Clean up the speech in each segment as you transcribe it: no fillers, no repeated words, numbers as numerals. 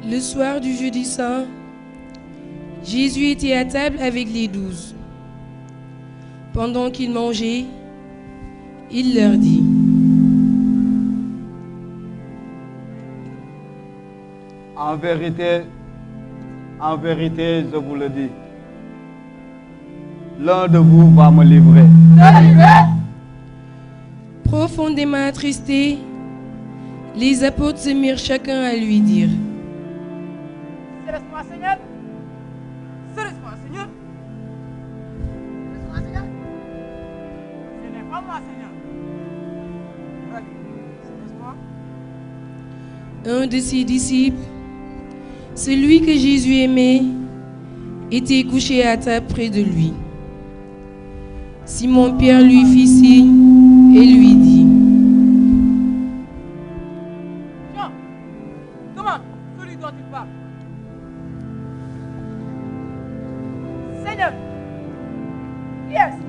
Le soir du jeudi saint, Jésus était à table avec les 12. Pendant qu'ils mangeaient, il leur dit: En vérité, je vous le dis, l'un de vous va me livrer. Profondément attristés, les apôtres se mirent chacun à lui dire: Serait-ce moi, Seigneur? Serait-ce moi, Seigneur? Serait-ce moi, Seigneur? Ce n'est pas moi, Seigneur. Serait-ce moi? Un de ses disciples, celui que Jésus aimait, était couché à table près de lui. Simon-Pierre lui fit signe et lui dit: Jean, demande celui dont il parle. Seigneur, qui est-ce?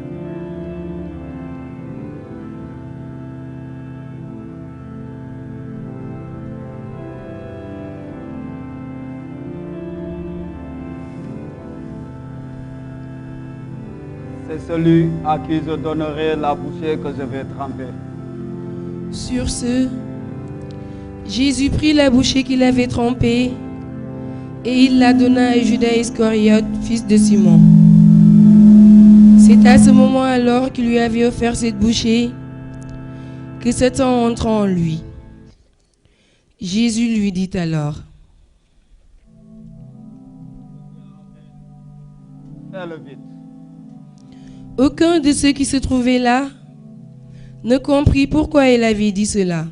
C'est celui à qui je donnerai la bouchée que je vais tremper. Sur ce, Jésus prit la bouchée qu'il avait trempée et il la donna à Judas Iscariote, fils de Simon. C'est à ce moment alors qu'il lui avait offert cette bouchée que Satan entra en lui. Jésus lui dit alors: Fais-le vite. Aucun de ceux qui se trouvaient là ne comprit pourquoi il avait dit cela.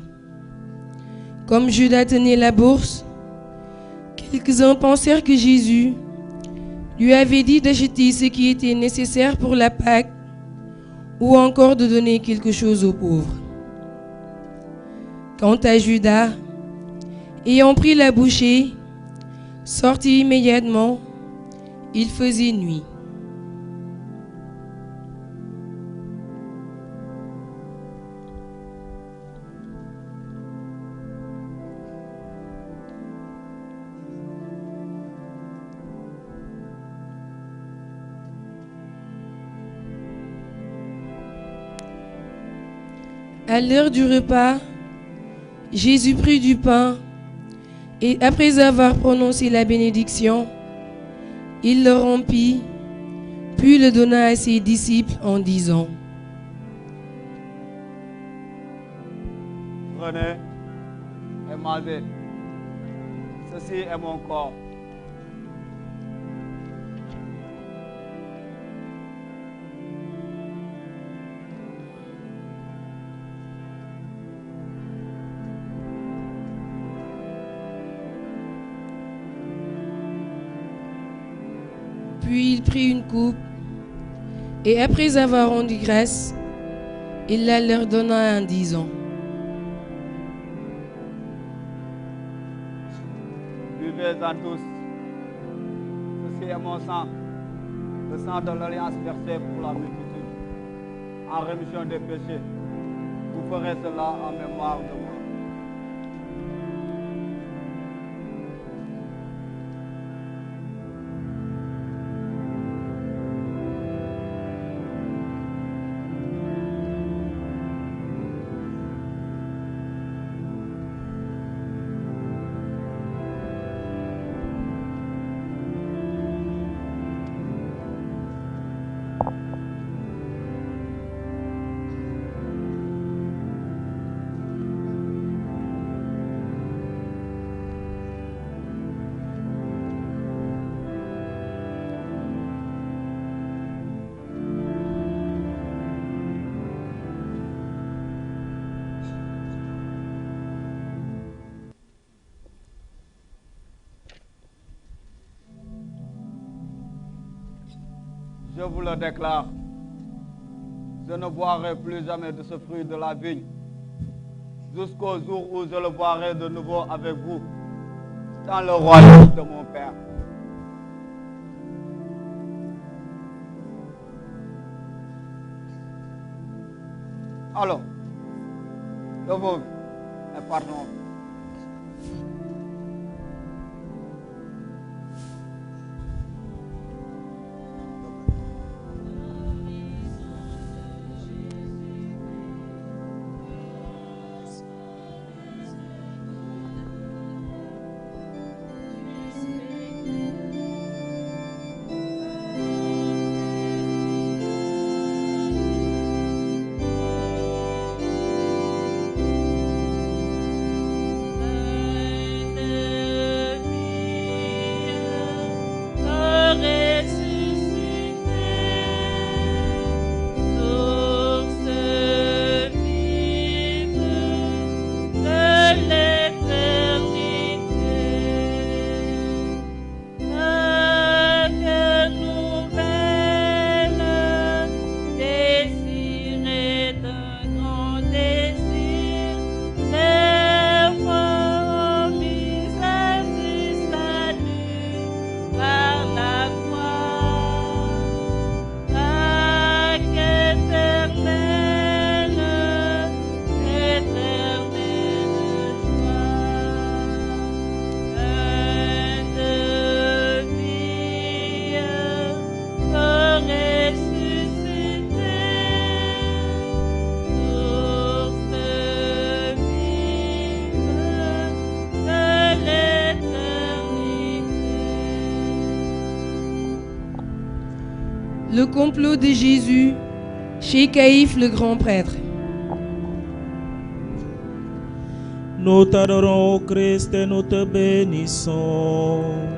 Comme Judas tenait la bourse, quelques-uns pensèrent que Jésus lui avait dit d'acheter ce qui était nécessaire pour la Pâque ou encore de donner quelque chose aux pauvres. Quant à Judas, ayant pris la bouchée, sortit immédiatement, il faisait nuit. À l'heure du repas, Jésus prit du pain et après avoir prononcé la bénédiction, il le rompit, puis le donna à ses disciples en disant: Prenez et mangez. Ceci est mon corps. Puis il prit une coupe et après avoir rendu grâce, il la leur donna en disant: Buvez-en tous. Ceci est mon sang, le sang de l'alliance versé pour la multitude, en rémission des péchés. Vous ferez cela en mémoire de moi. Je vous le déclare, je ne boirai plus jamais de ce fruit de la vigne, jusqu'au jour où je le boirai de nouveau avec vous, dans le royaume de mon Père. Alors, levons et pardon. le complot de Jésus chez Caïphe le grand prêtre. Nous t'adorons, Christ, et nous te bénissons.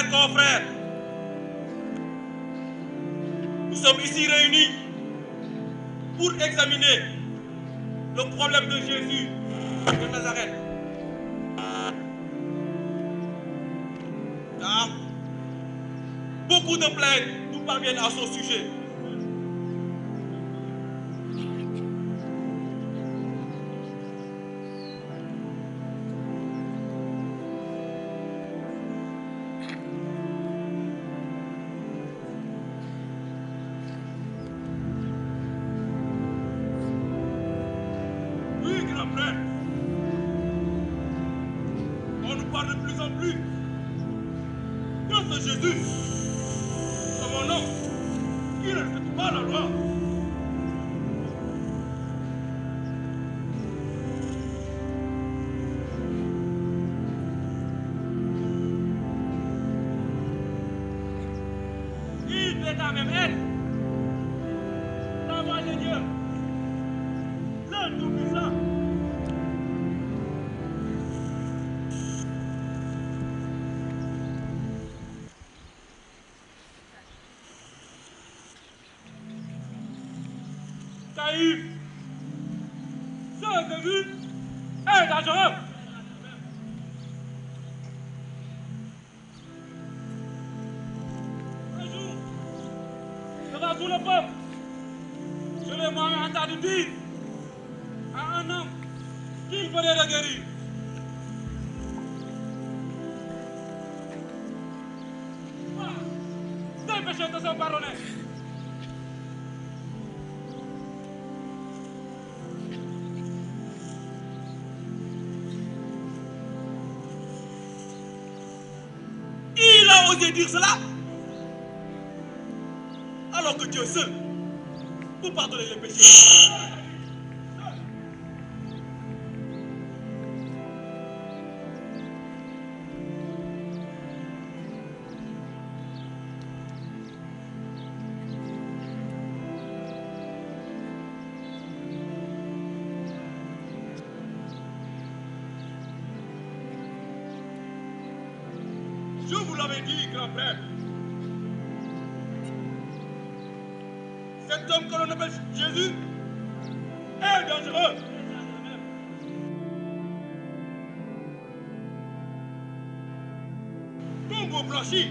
chers confrères, nous sommes ici réunis pour examiner le problème de Jésus de Nazareth. Car beaucoup de plaintes nous parviennent à son sujet. Oui, grand frère. On nous parle de plus en plus de ce Jésus, comme un homme qui ne respecte pas la loi. Il prétend même être l'enfant de Dieu, le Tout-Puissant. Caïphe, ce Jésus est dangereux. Un jour, devant tout le peuple, je l'ai moi-même entendu dire à un homme qu'il venait de guérir. Tes péchés te sont pardonnés. Il a osé dire cela, alors que Dieu seul peut pardonner les péchés. Je vous l'avais dit, grand frère. Cet homme que l'on appelle Jésus est dangereux. Tombeau blanchi.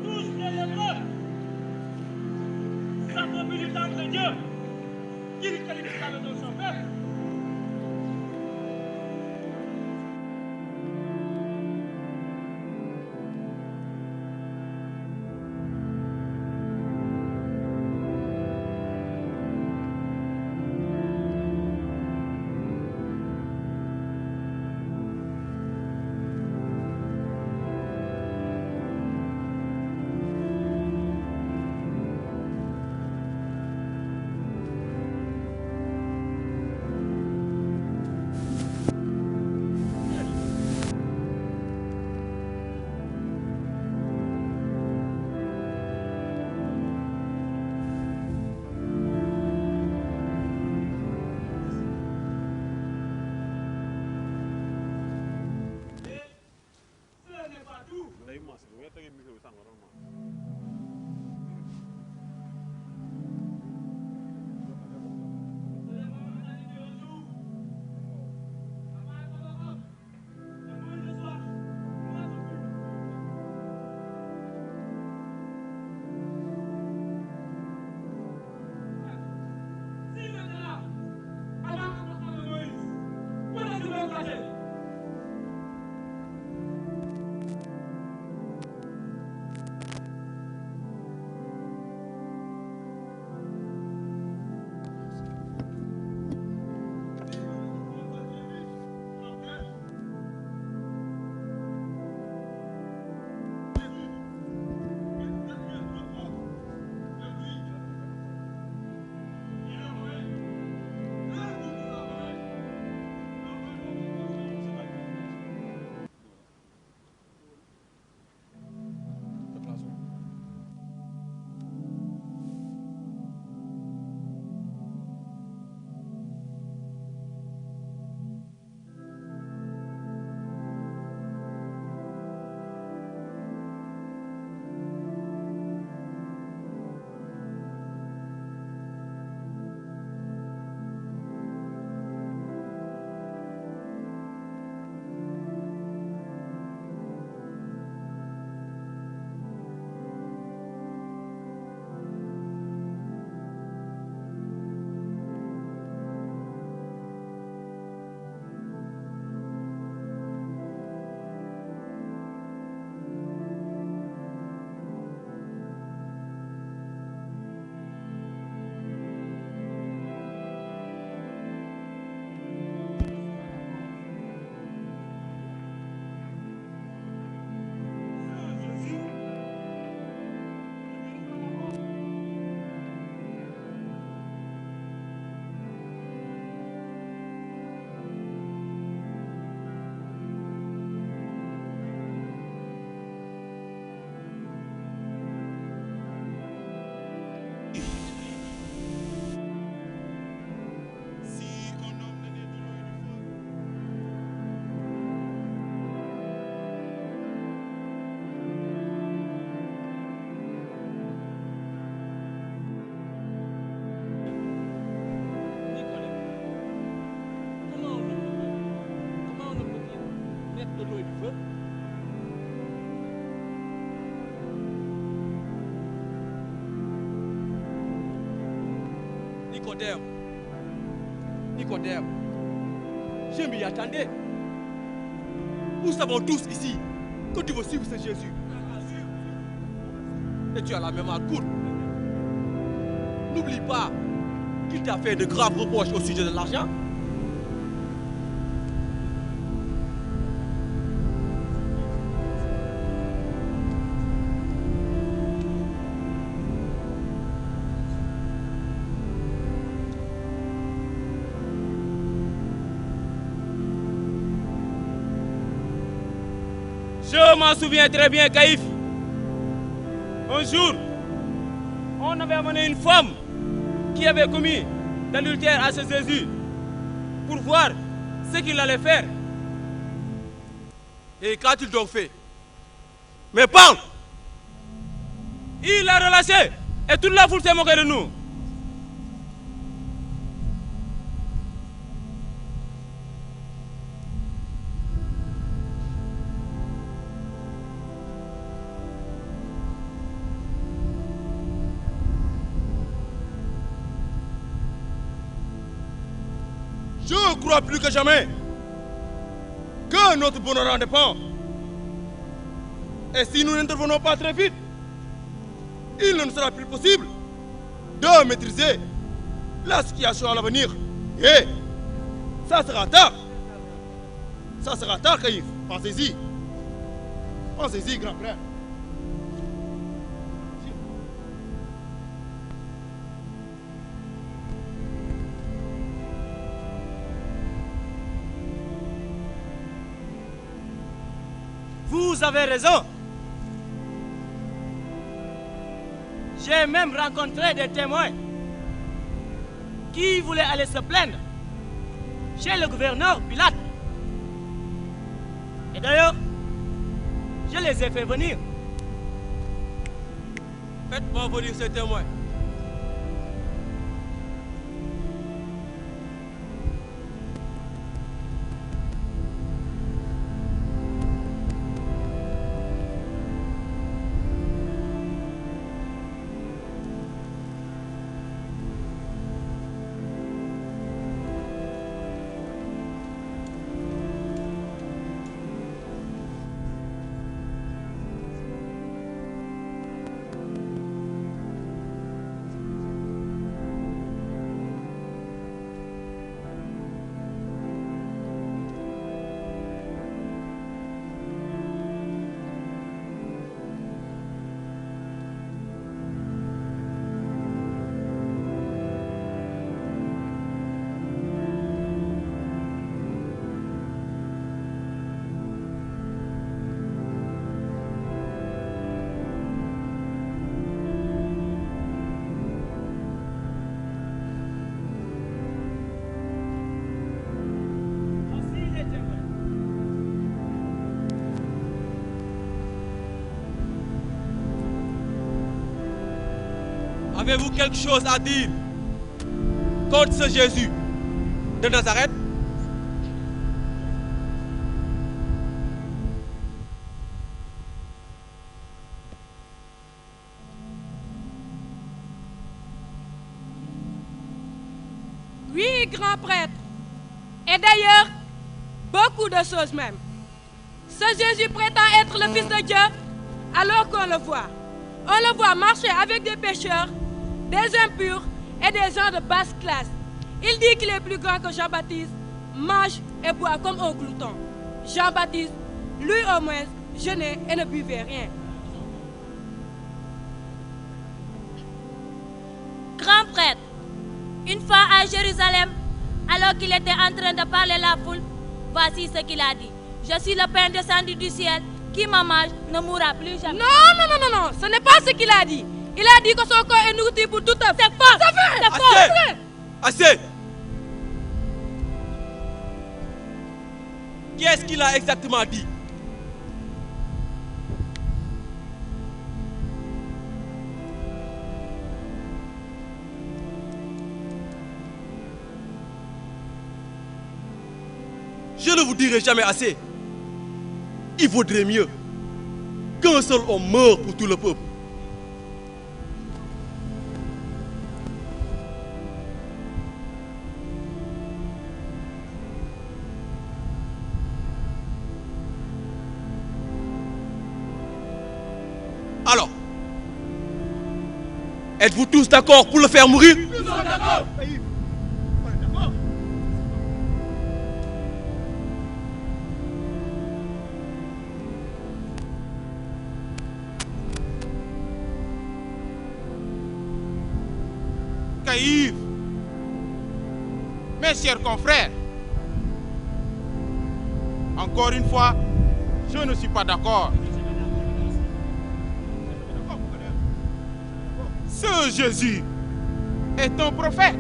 Tous les lépreux. S'approprie du temple de Dieu. Qui lui qualifie dans le nom de son père. Nicodème. Nicodème. Je m'y attendais. Nous savons tous ici que tu veux suivre ce Jésus. Et tu as la même courte. N'oublie pas qu'il t'a fait de graves reproches au sujet de l'argent. Je m'en souviens très bien, Caïphe. Un jour, on avait amené une femme qui avait commis l'adultère à ce Jésus pour voir ce qu'il allait faire. Et qu'a-t-il donc fait? Mais parle! Il l'a relâché et toute la foule s'est moquée de nous. Je crois plus que jamais que notre bonheur en dépend. Et si nous n'intervenons pas très vite, il ne nous sera plus possible de maîtriser la situation à l'avenir. Et ça sera tard. Ça sera tard, Caïphe. Pensez-y. Pensez-y, grand frère. Vous avez raison. J'ai même rencontré des témoins qui voulaient aller se plaindre chez le gouverneur Pilate. Et d'ailleurs, je les ai fait venir. Faites-moi venir ces témoins. Avez-vous quelque chose à dire contre ce Jésus de Nazareth? Oui, grand prêtre. Et d'ailleurs, beaucoup de choses même. Ce Jésus prétend être le Fils de Dieu alors qu'on le voit. On le voit marcher avec des pécheurs, des impurs et des gens de basse classe. Il dit qu'il est plus grand que Jean-Baptiste, mange et boit comme un glouton. Jean-Baptiste, lui au moins, jeûnait et ne buvait rien. Grand prêtre, une fois à Jérusalem, alors qu'il était en train de parler à la foule, voici ce qu'il a dit. Je suis le pain descendu du ciel, qui me mange ne mourra plus jamais. Non, ce n'est pas ce qu'il a dit. Il a dit que son corps est nourri pour tout un. C'est faux, c'est faux. Assez! Qu'est-ce qu'il a exactement dit? Je ne vous dirai jamais assez. Il vaudrait mieux qu'un seul homme meure pour tout le peuple. Êtes-vous tous d'accord pour le faire mourir? Nous sommes d'accord. Caïf, mes chers confrères, encore une fois, je ne suis pas d'accord. Ce Jésus est un prophète.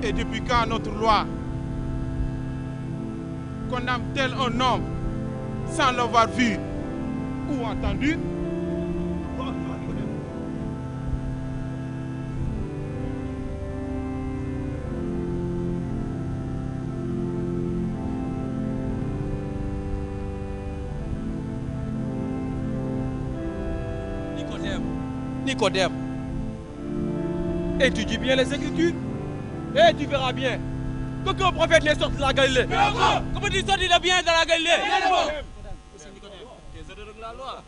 Et depuis quand notre loi condamne-t-elle un homme sans l'avoir vu ou entendu? Nicodème, étudie bien les Écritures et tu verras bien qu'aucun prophète n'est sorti de la Galilée. Comment tu sortis de bien de la Galilée? La loi.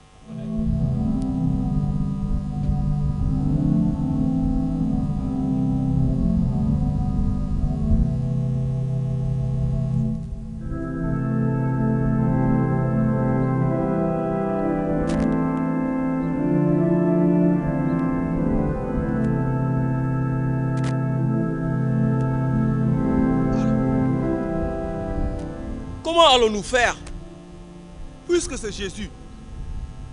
Comment allons-nous faire puisque ce Jésus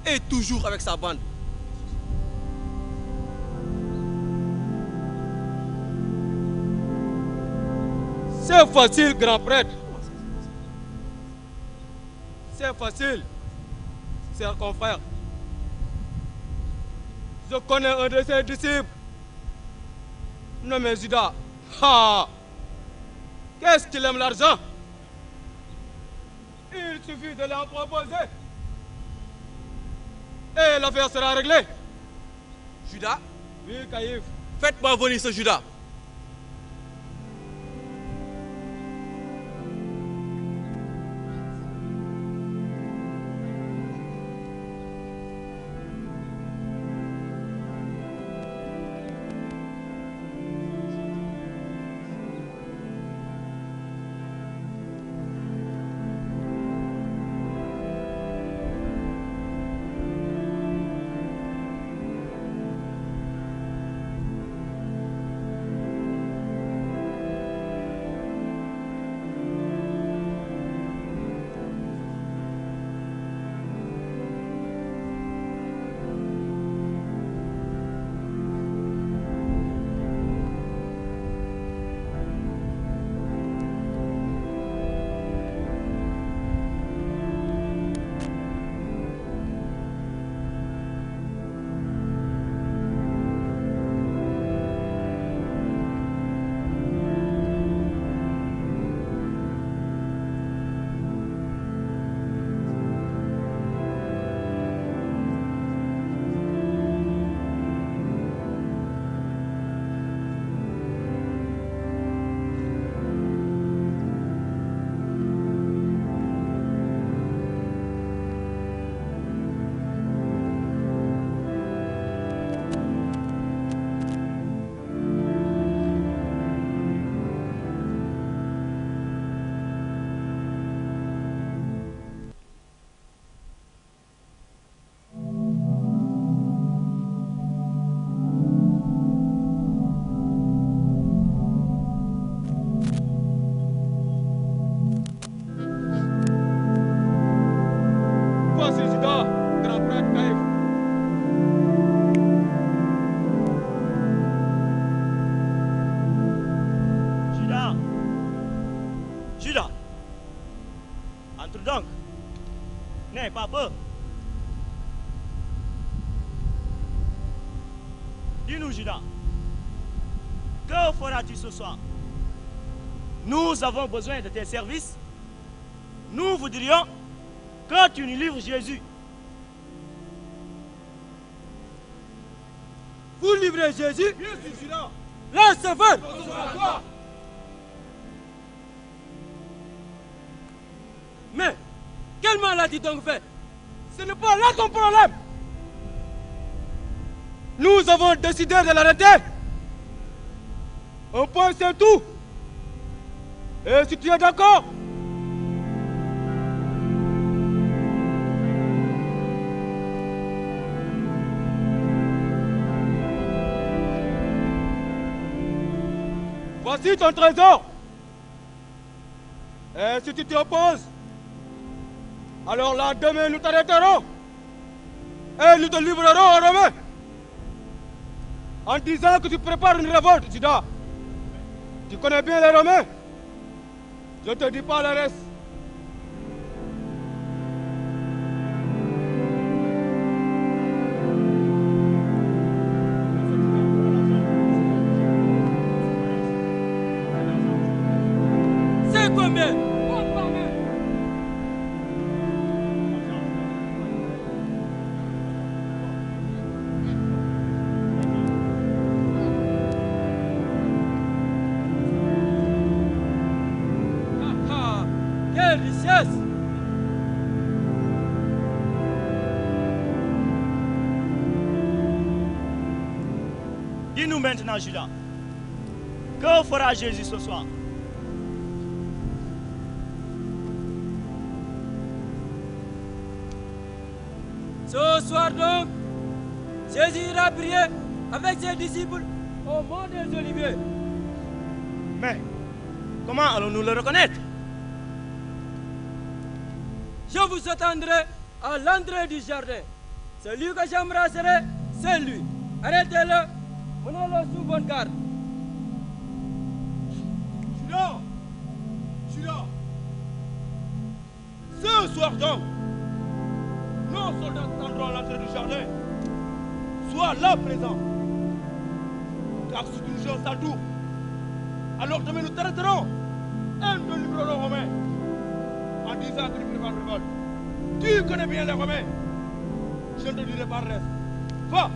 est toujours avec sa bande? C'est facile, grand prêtre. C'est facile, chers confrères. Je connais un de ses disciples nommé Judas. Ah, qu'est-ce qu'il aime l'argent? Il suffit de l'en proposer et l'affaire sera réglée. Judas? Oui, Caïphe. Faites-moi venir ce Judas. N'aie pas peur. Dis-nous, Judas, que feras-tu ce soir? Nous avons besoin de tes services. Nous voudrions que tu nous livres Jésus. Vous livrez Jésus? Laissez faire. Mais, quelle maladie donc fait? Ce n'est pas là ton problème. Nous avons décidé de l'arrêter. Un point, c'est tout. Et si tu es d'accord, voici ton trésor. Et si tu t'y opposes, alors là, demain, nous t'arrêterons. Et nous te livrerons aux Romains. En disant que tu prépares une révolte, Judas. Tu connais bien les Romains. Je ne te dis pas le reste. C'est combien? Quelle richesse! Dis-nous maintenant, Judas, que fera Jésus ce soir? Ce soir donc, Jésus ira prier avec ses disciples au mont des Oliviers. Mais comment allons-nous le reconnaître? Je vous attendrai à l'entrée du jardin. Celui que j'embrasserai, c'est lui. Arrêtez-le, menez-le sous bonne garde. Judas. Ce soir donc, nos soldats attendront à l'entrée du jardin. Sois là présent. Car si tu nous joues à tour, alors demain nous t'arrêterons et nous te livrerons aux Romains. En disant que tu prépares une révolte. Tu connais bien les Romains. Je ne te dirai pas le reste. Va!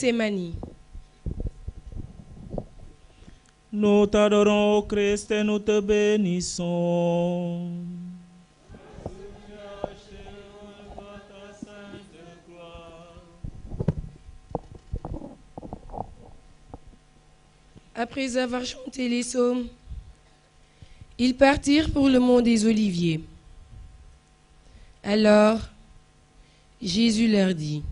Gethsémani. Nous t'adorons, ô Christ, et nous te bénissons. Après avoir chanté les psaumes, ils partirent pour le mont des Oliviers. Alors, Jésus leur dit: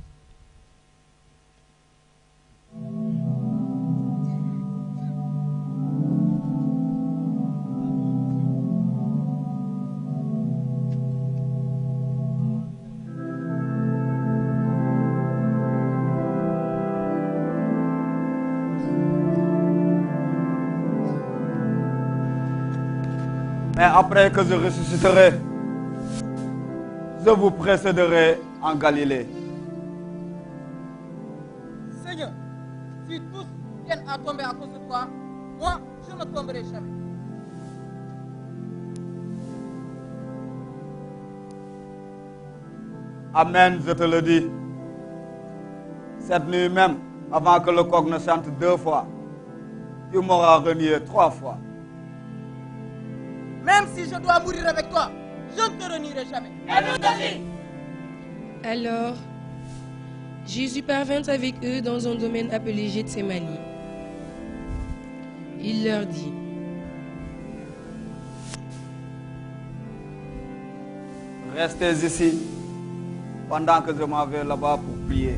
Mais après que je ressusciterai, je vous précéderai en Galilée. Seigneur, si tous viennent à tomber à cause de toi, moi, je ne tomberai jamais. Amen, je te le dis. Cette nuit même, avant que le coq ne chante 2 fois, tu m'auras renié 3 fois. Même si je dois mourir avec toi, je ne te renierai jamais. Alors, Jésus parvint avec eux dans un domaine appelé Gethsémani. Il leur dit: Restez ici pendant que je m'en vais là-bas pour prier.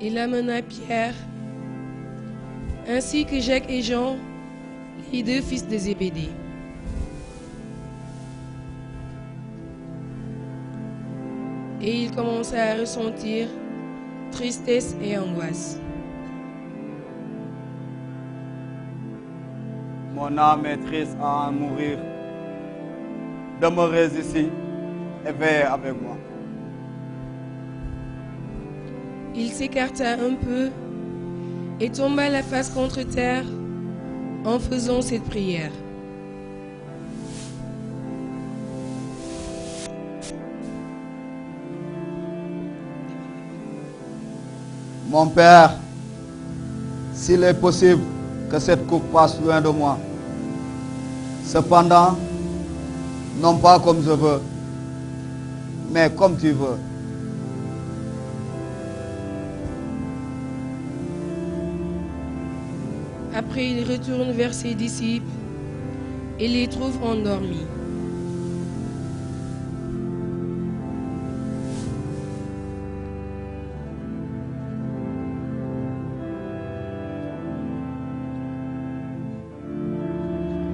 Il amena Pierre, ainsi que Jacques et Jean, les 2 fils de Zébédée. Et il commença à ressentir tristesse et angoisse. Mon âme est triste à en mourir. Demeurez ici et veillez avec moi. Il s'écarta un peu et tomba la face contre terre en faisant cette prière. Mon Père, s'il est possible que cette coupe passe loin de moi, cependant, non pas comme je veux, mais comme tu veux. Après, il retourne vers ses disciples et les trouve endormis.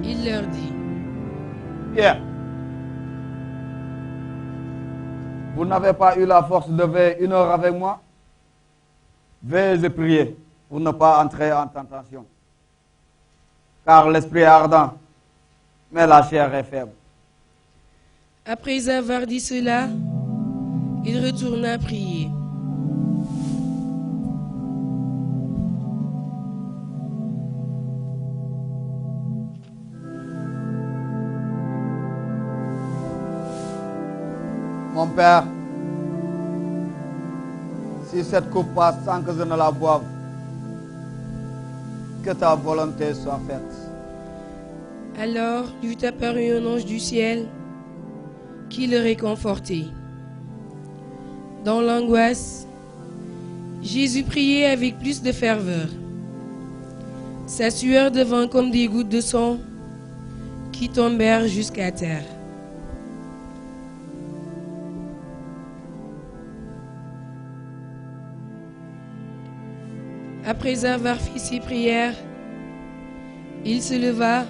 Il leur dit: Pierre, vous n'avez pas eu la force de veiller 1 heure avec moi? Veillez et priez pour ne pas entrer en tentation. Car l'esprit est ardent, mais la chair est faible. Après avoir dit cela, il retourna prier. Mon Père, si cette coupe passe sans que je ne la boive, que ta volonté soit faite. Alors lui apparut un ange du ciel qui le réconfortait. Dans l'angoisse, Jésus priait avec plus de ferveur. Sa sueur devint comme des gouttes de sang qui tombèrent jusqu'à terre. Après avoir fait ses prières, il se leva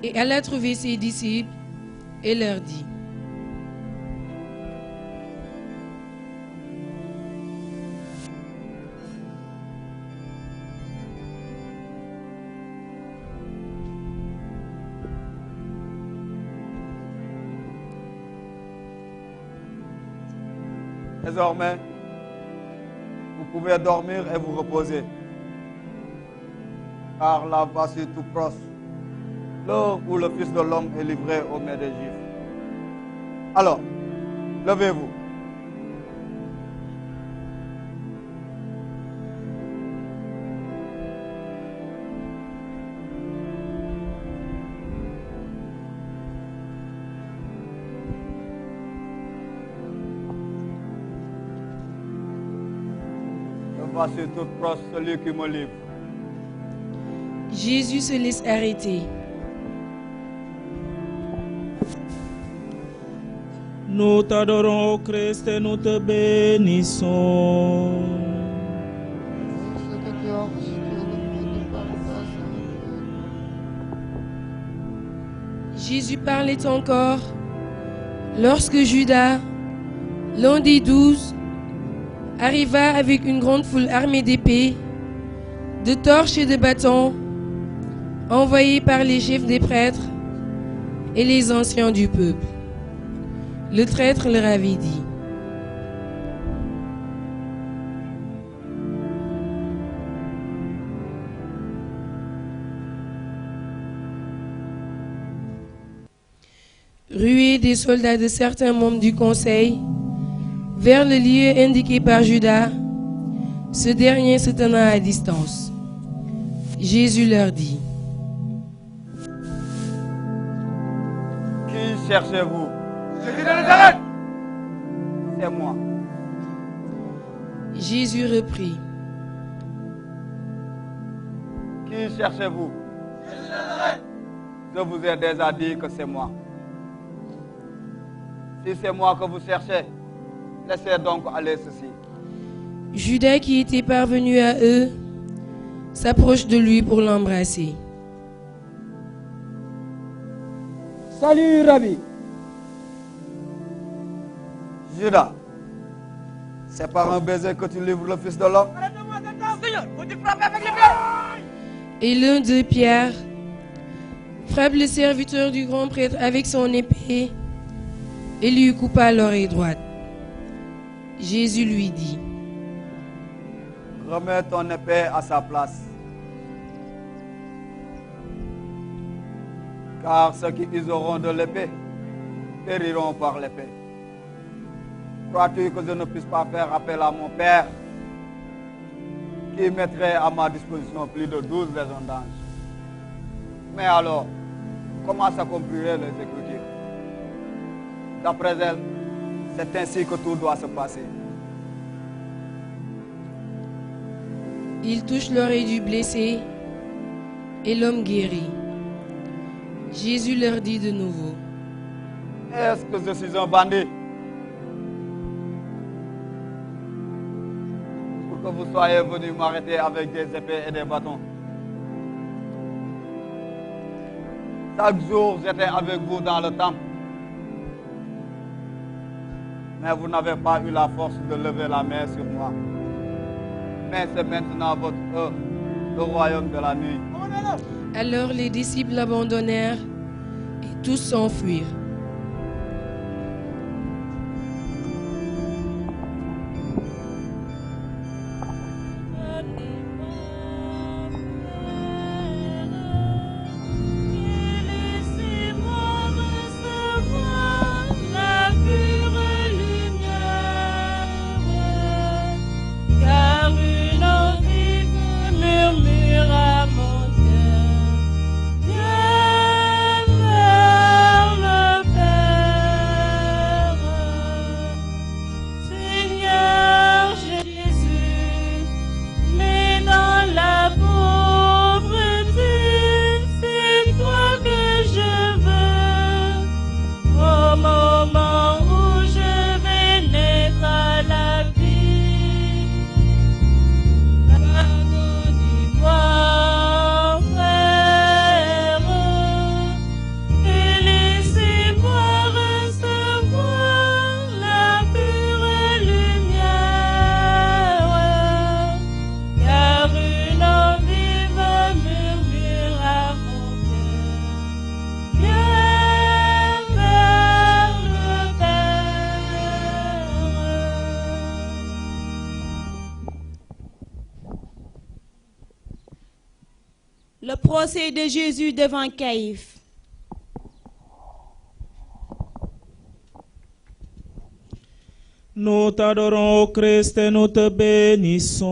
et alla trouver ses disciples et leur dit: Désormais, vous pouvez dormir et vous reposer. Car là voici tout proche, l'heure où le Fils de l'homme est livré aux mains des Juifs. Alors, levez-vous. voici tout proche celui qui me livre. Jésus se laisse arrêter. Nous t'adorons, ô Christ, et nous te bénissons. Jésus parlait encore lorsque Judas, l'un des 12, arriva avec une grande foule armée d'épées, de torches et de bâtons, envoyés par les chefs des prêtres et les anciens du peuple. Le traître leur avait dit: ruée des soldats de certains membres du conseil vers le lieu indiqué par Judas, ce dernier se tenant à distance. Jésus leur dit: Qui cherchez-vous? Jésus de Nazareth. C'est moi. Jésus reprit: Qui cherchez-vous? Jésus de Nazareth. Je vous ai déjà dit que c'est moi. Si c'est moi que vous cherchez, laissez donc aller ceci. Judas, qui était parvenu à eux, s'approche de lui pour l'embrasser. Salut, Rabbi. Judas, c'est par un baiser que tu livres le Fils de l'homme. Et l'un d'eux, Pierre, frappe le serviteur du grand prêtre avec son épée et lui coupa l'oreille droite. Jésus lui dit: Remets ton épée à sa place. Car ceux qui useront de l'épée périront par l'épée. Crois-tu que je ne puisse pas faire appel à mon Père, qui mettrait à ma disposition plus de 12 légions d'anges? Mais alors, comment s'accompliraient les Écritures? D'après elles, c'est ainsi que tout doit se passer. Il touche l'oreille du blessé et l'homme guérit. Jésus leur dit de nouveau: Est-ce que je suis un bandit pour que vous soyez venus m'arrêter avec des épées et des bâtons? Chaque jour, j'étais avec vous dans le temple. Mais vous n'avez pas eu la force de lever la main sur moi. Mais c'est maintenant votre heure, le royaume de la nuit. Alors les disciples l'abandonnèrent et tous s'enfuirent. Le procès de Jésus devant Caïphe. Nous t'adorons, ô Christ, et nous te bénissons.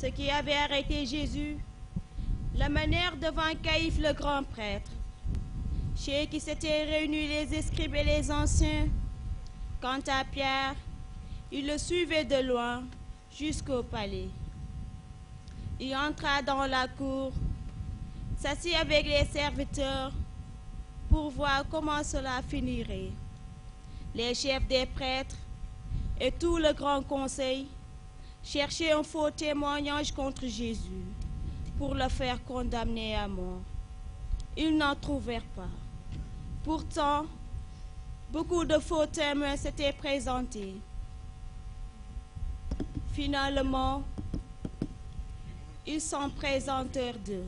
ceux qui avaient arrêté Jésus le menèrent devant Caïphe le grand prêtre, chez qui s'étaient réunis les scribes et les anciens. Quant à Pierre, il le suivait de loin jusqu'au palais. Il entra dans la cour, s'assit avec les serviteurs pour voir comment cela finirait. Les chefs des prêtres et tout le grand conseil cherchaient un faux témoignage contre Jésus pour le faire condamner à mort. Ils n'en trouvèrent pas. Pourtant, beaucoup de faux témoins s'étaient présentés. Finalement, ils s'en présentèrent deux.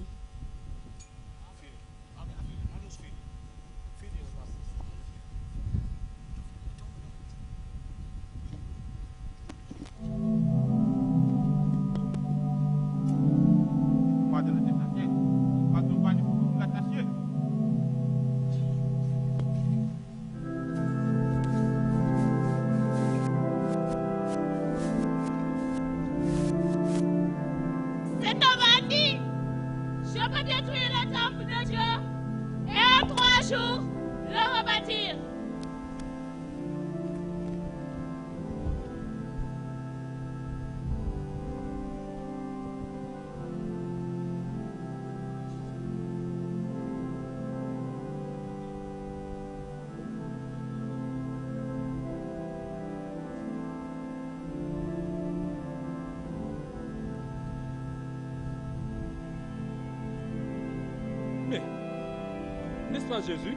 N'est-ce pas Jésus,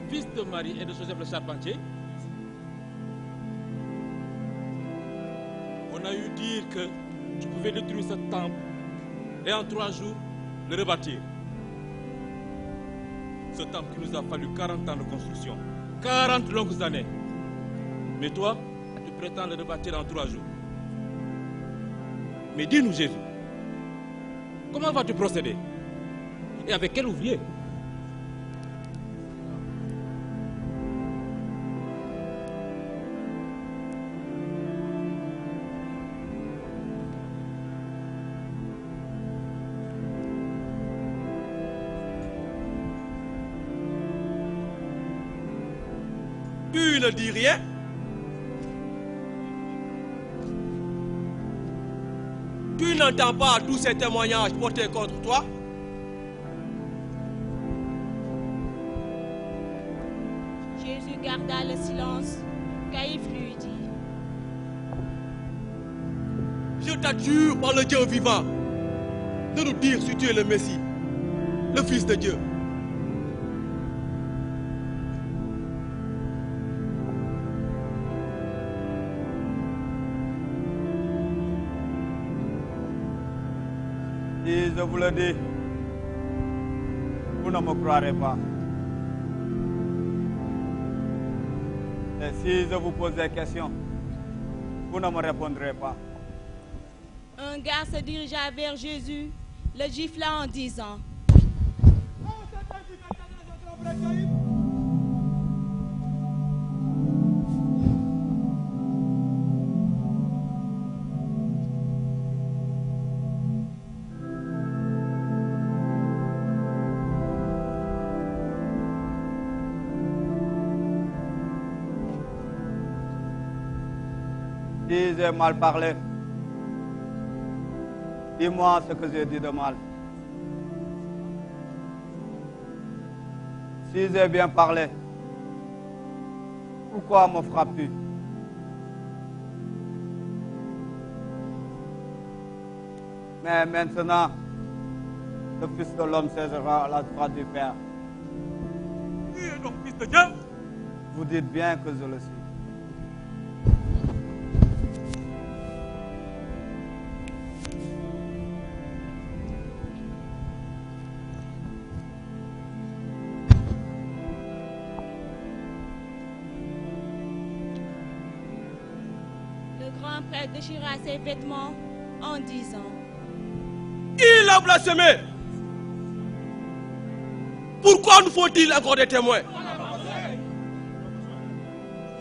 fils de Marie et de Joseph le charpentier? On a eu dire que tu pouvais détruire ce temple et en 3 jours le rebâtir. Ce temple qui nous a fallu 40 ans de construction, 40 longues années. Mais toi, tu prétends le rebâtir en 3 jours. Mais dis-nous Jésus, comment vas-tu procéder? Et avec quel ouvrier? Tu ne dis rien? Tu n'entends pas tous ces témoignages portés contre toi? Jésus garda le silence. Caïphe lui dit: Je t'adjure par le Dieu vivant de nous dire si tu es le Messie, le Fils de Dieu. Si je vous le dis, vous ne me croirez pas. Et si je vous pose des questions, vous ne me répondrez pas. Un gars se dirigea vers Jésus, le gifla en disant: Si j'ai mal parlé, dis-moi ce que j'ai dit de mal. Si j'ai bien parlé, pourquoi me frappes-tu? Mais maintenant, le Fils de l'homme siégera à la droite du Père. Tu es donc Fils de Dieu? Vous dites bien que je le suis. Le grand prêtre déchira ses vêtements en disant: Il a blasphémé. Pourquoi nous faut-il encore des témoins?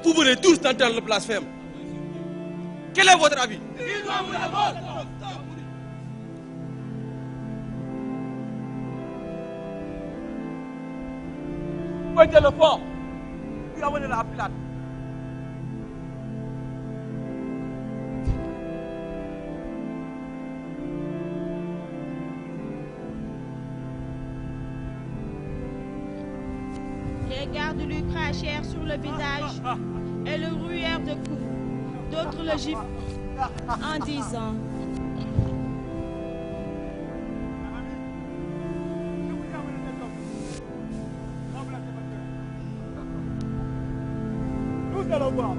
Vous venez tous d'entendre le blasphème. Quel est votre avis? Il doit mourir. Où était le fort? Puis amenez la Pilate. Les gardes lui crachèrent sur le visage et le ruèrent de coups. D'autres le giflèrent en disant: Nous allons voir.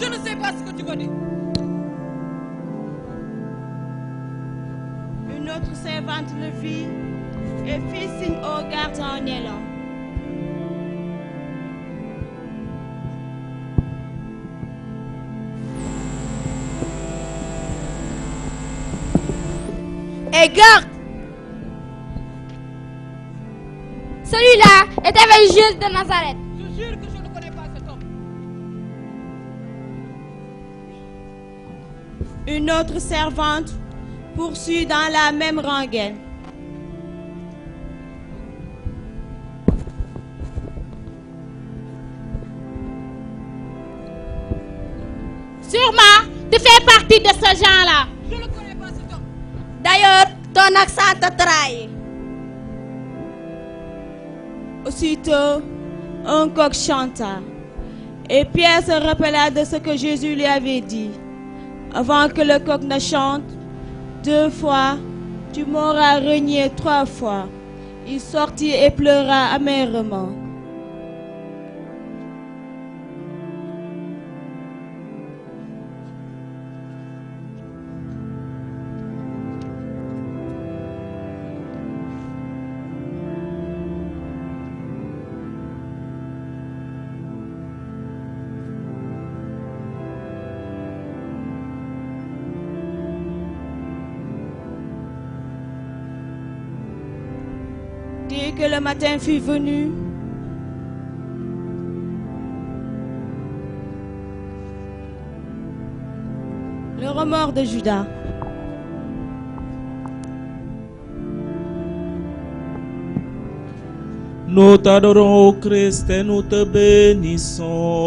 Je ne sais pas ce que tu connais. Une autre servante le vit et fit signe aux gardes en allant. Et garde! Celui-là est avec Jésus de Nazareth. Je jure que je ne connais pas cet homme. Une autre servante poursuit dans la même rengaine. Sûrement, tu fais partie de ce genre-là. Je ne connais pas cet homme. D'ailleurs, ton accent te trahit. Aussitôt, un coq chanta, et Pierre se rappela de ce que Jésus lui avait dit. Avant que le coq ne chante 2 fois, tu m'auras renié 3 fois. Il sortit et pleura amèrement. Dès que le matin fut venu, le remords de Judas. Nous t'adorons, ô Christ, et nous te bénissons.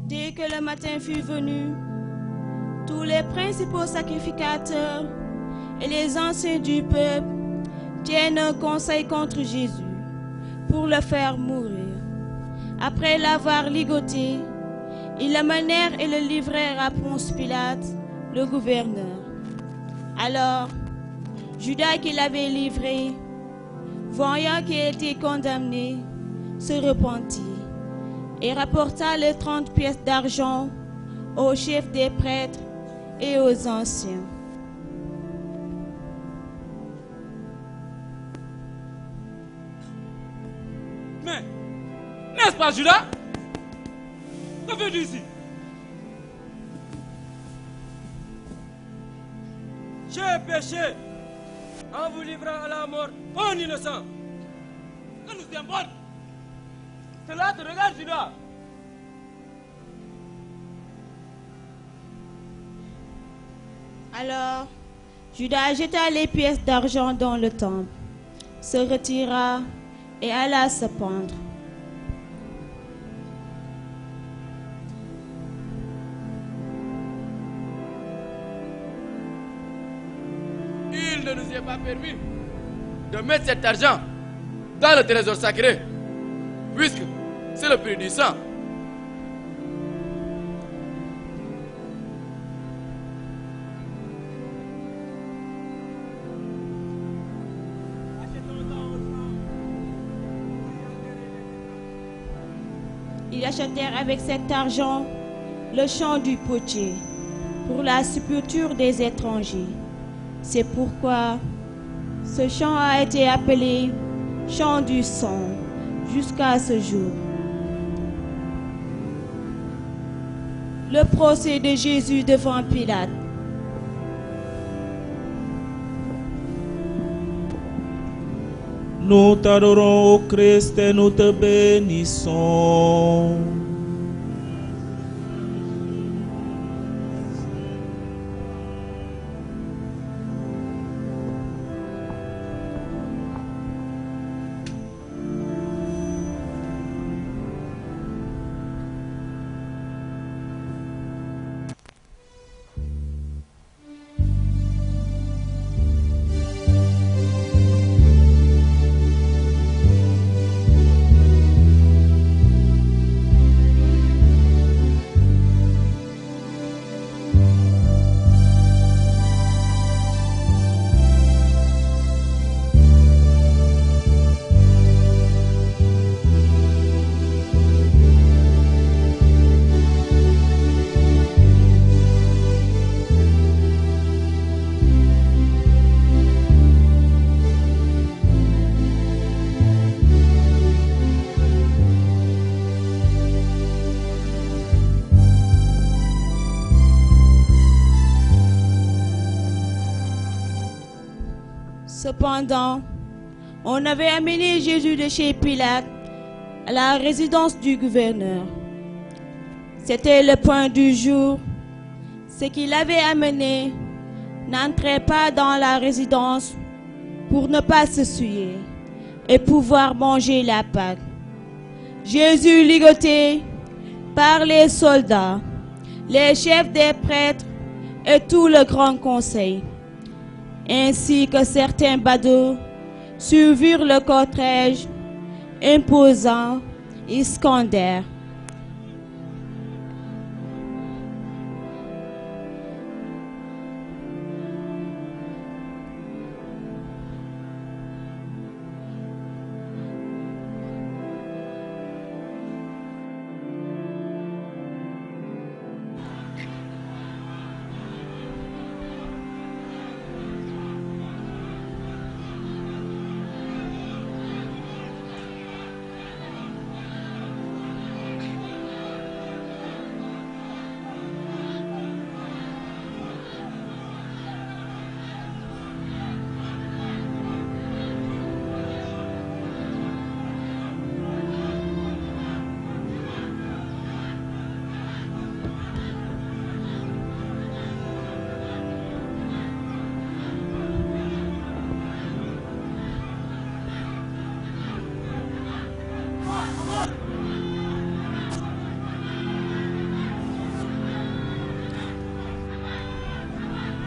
Dès que le matin fut venu, tous les principaux sacrificateurs et les anciens du peuple tiennent un conseil contre Jésus pour le faire mourir. Après l'avoir ligoté, ils l'amenèrent et le livrèrent à Ponce Pilate, le gouverneur. Alors, Judas qui l'avait livré, voyant qu'il était condamné, se repentit et rapporta les 30 pièces d'argent aux chefs des prêtres et aux anciens. Mais, n'est-ce pas Judas? Que fais-tu ici? j'ai péché en vous livrant à la mort un innocent. Que nous importe? Cela te regarde, Judas. Alors, Judas jeta les pièces d'argent dans le temple, se retira et alla se pendre. Il ne nous est pas permis de mettre cet argent dans le trésor sacré, puisque c'est le prix du sang. Ils achetèrent avec cet argent le champ du potier pour la sépulture des étrangers. C'est pourquoi ce champ a été appelé champ du sang jusqu'à ce jour. Le procès de Jésus devant Pilate. Nous t'adorons, ô Christ, et nous te bénissons. Cependant, on avait amené Jésus de chez Pilate à la résidence du gouverneur. C'était le point du jour. Ceux qui l'avaient amené n'entraient pas dans la résidence pour ne pas se souiller et pouvoir manger la Pâque. Jésus ligoté par les soldats, les chefs des prêtres et tout le grand conseil, ainsi que certains badauds, suivirent le cortège imposant et scandèrent: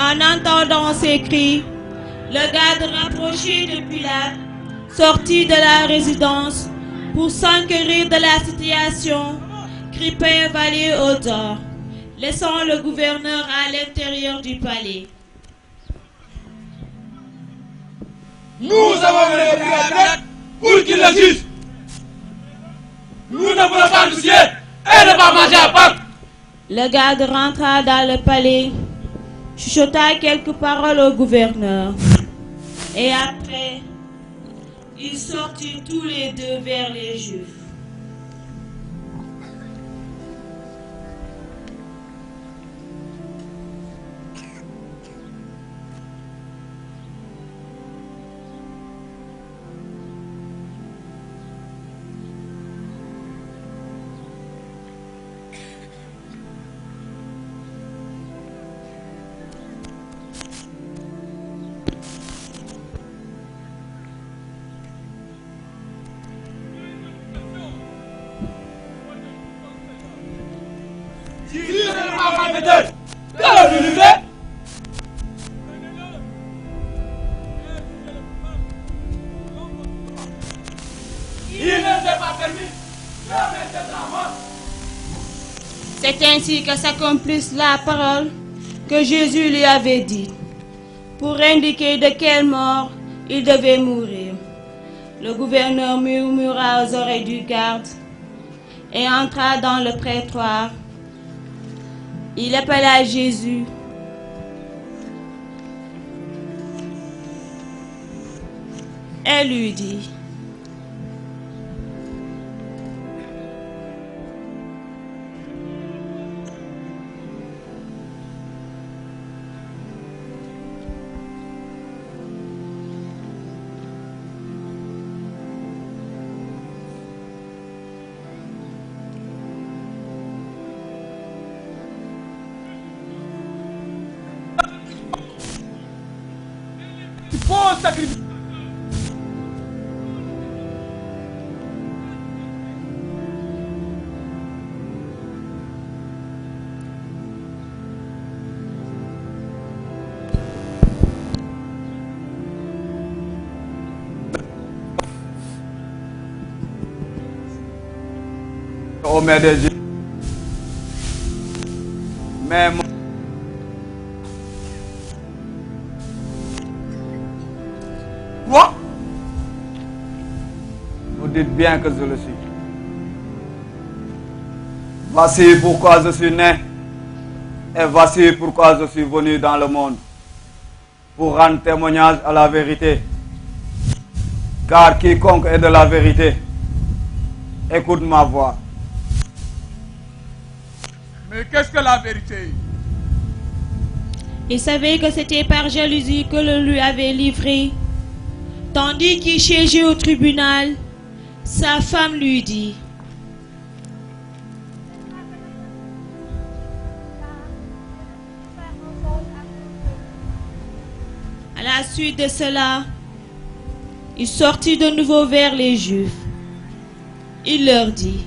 En entendant ces cris, le garde rapproché de Pilate sortit de la résidence pour s'enquérir de la situation, Crispin valait au dehors, laissant le gouverneur à l'intérieur du palais. Nous avons mené Pilate pour qu'il le juge. Nous ne voulons pas nous ciel et ne pas manger à Pâques. Le garde rentra dans le palais, chuchota quelques paroles au gouverneur, et après, ils sortirent tous les deux vers les Juifs. C'est ainsi que s'accomplisse la parole que Jésus lui avait dite, pour indiquer de quelle mort il devait mourir. Le gouverneur murmura aux oreilles du garde et entra dans le prétoire. Il appela Jésus. Et lui dit: Faux sacrifice. Au maire des yeux. Mais quoi? Vous dites bien que je le suis. Voici pourquoi je suis né. Et voici pourquoi je suis venu dans le monde. Pour rendre témoignage à la vérité. Car quiconque est de la vérité, écoute ma voix. Mais qu'est-ce que la vérité? Il savait que c'était par jalousie que le lui avait livré. Tandis qu'il siégeait au tribunal, sa femme lui dit: à la suite de cela, il sortit de nouveau vers les Juifs. Il leur dit: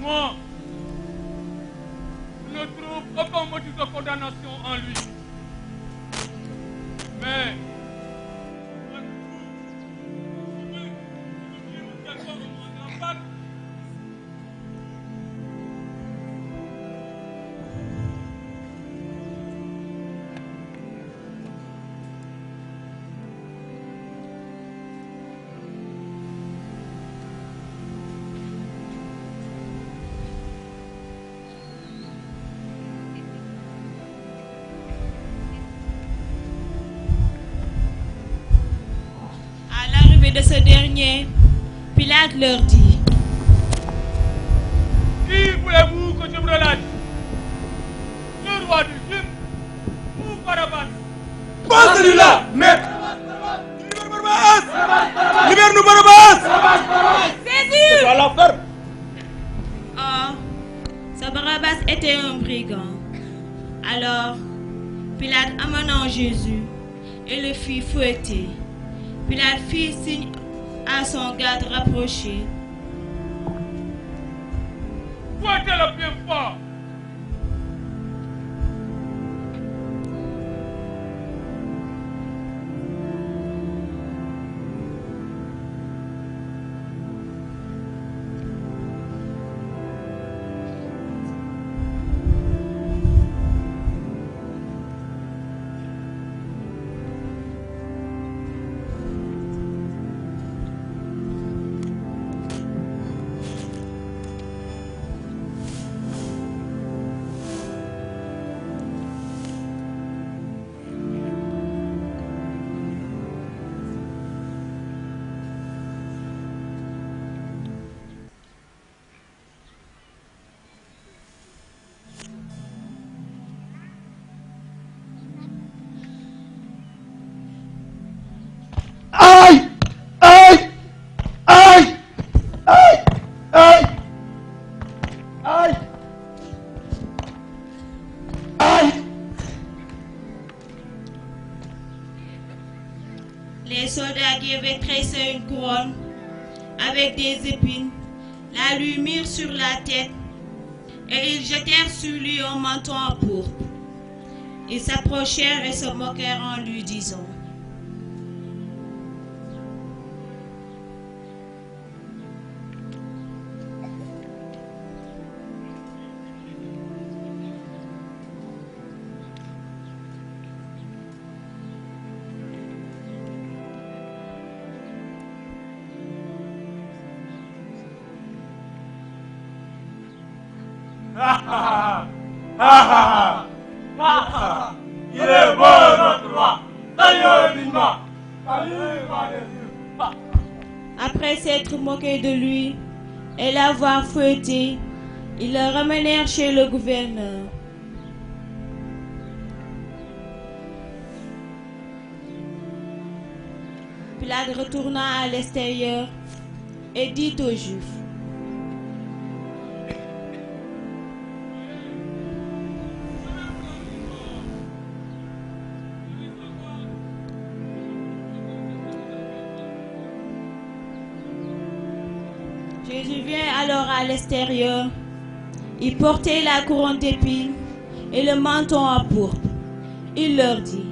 moi, je ne trouve aucun motif de condamnation en lui. Mais, de ce dernier, Pilate leur dit: qui voulez-vous que je me relâche? Le roi du Juif ou Barabbas? Pas celui-là, mais libère Barabbas! Libère-nous Barabbas! Jésus! C'est à l'enfer! Or, ce Barabbas était un brigand. Alors, Pilate amenant Jésus et le fit fouetter. Pilate fit signe à son garde rapproché. Fouettez-le bien fort! Aïe! Aïe! Aïe! Aïe! Aïe! Aïe! Aïe! Les soldats qui avaient tressé une couronne avec des épines la lui mirent sur la tête et ils jetèrent sur lui un manteau en pourpre. Ils s'approchèrent et se moquèrent en lui disant: Il est bon notre roi. D'ailleurs, dignement. Après s'être moqué de lui et l'avoir fouetté, ils le ramenèrent chez le gouverneur. Pilate retourna à l'extérieur et dit aux Juifs: Jésus vient alors à l'extérieur. Il portait la couronne d'épines et le menton à pourpre. Il leur dit: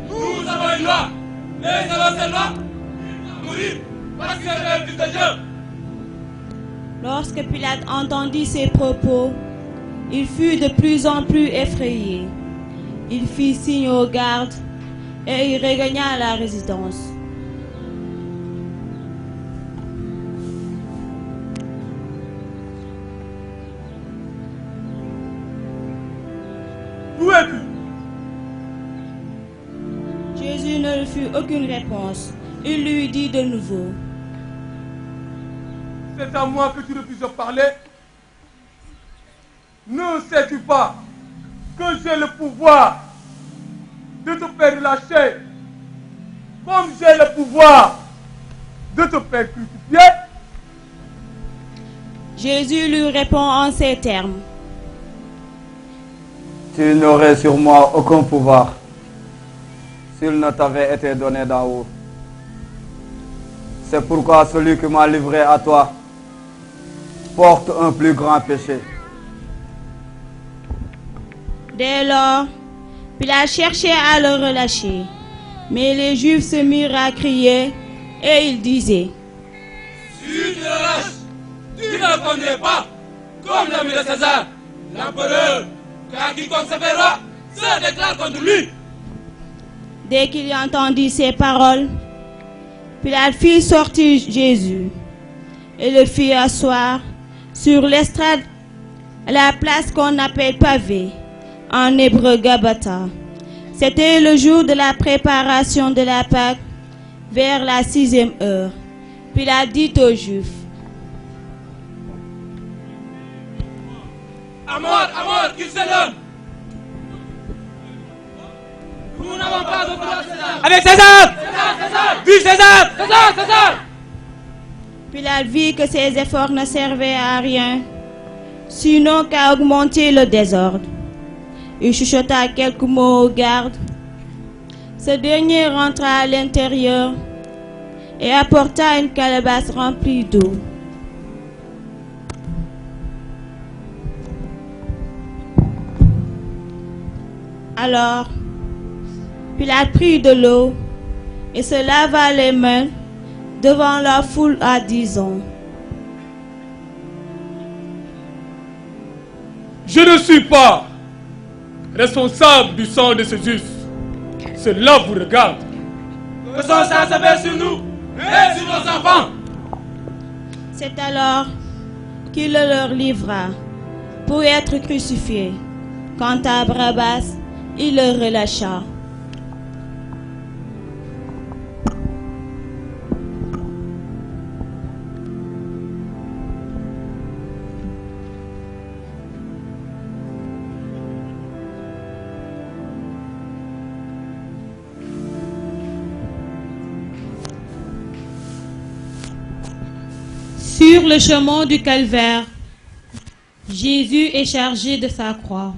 Nous avons une loi. Mais selon cette loi, mourir parce que c'est le Fils de Dieu. Lorsque Pilate entendit ces propos, il fut de plus en plus effrayé. Il fit signe aux gardes et il regagna la résidence. Où es-tu? Jésus ne lui fit aucune réponse. Il lui dit de nouveau: C'est à moi que tu refuses de parler? Ne sais-tu pas que j'ai le pouvoir de te faire lâcher comme j'ai le pouvoir de te faire crucifier? Jésus lui répond en ces termes: Tu n'aurais sur moi aucun pouvoir s'il ne t'avait été donné d'en haut. C'est pourquoi celui qui m'a livré à toi porte un plus grand péché. Dès lors, Pilate cherchait à le relâcher, mais les Juifs se mirent à crier et ils disaient: Si tu le lâches, tu ne le condamnerais pas comme l'ami de César, l'empereur, car quiconque se fait roi se déclare contre lui. Dès qu'il entendit ces paroles, Pilate fit sortir Jésus et le fit asseoir sur l'estrade à la place qu'on appelle Pavé, en hébreu Gabata. C'était le jour de la préparation de la Pâque, vers la 6e heure. Pilate dit aux Juifs: À mort, qu'il se donne. Nous n'avons pas de droit à César. Avec César! César! Vive César! César! Pilate vit que ses efforts ne servaient à rien, sinon qu'à augmenter le désordre. Il chuchota quelques mots au garde. Ce dernier rentra à l'intérieur et apporta une calebasse remplie d'eau. Alors, Pilate prit de l'eau et se lava les mains devant la foule en disant: Je ne suis pas responsable du sang de Jésus. Cela vous regarde. Que son sang se verse sur nous et sur nos enfants. C'est alors qu'il le leur livra pour être crucifié. Quant à Barabbas, il le relâcha. Sur le chemin du calvaire, Jésus est chargé de sa croix.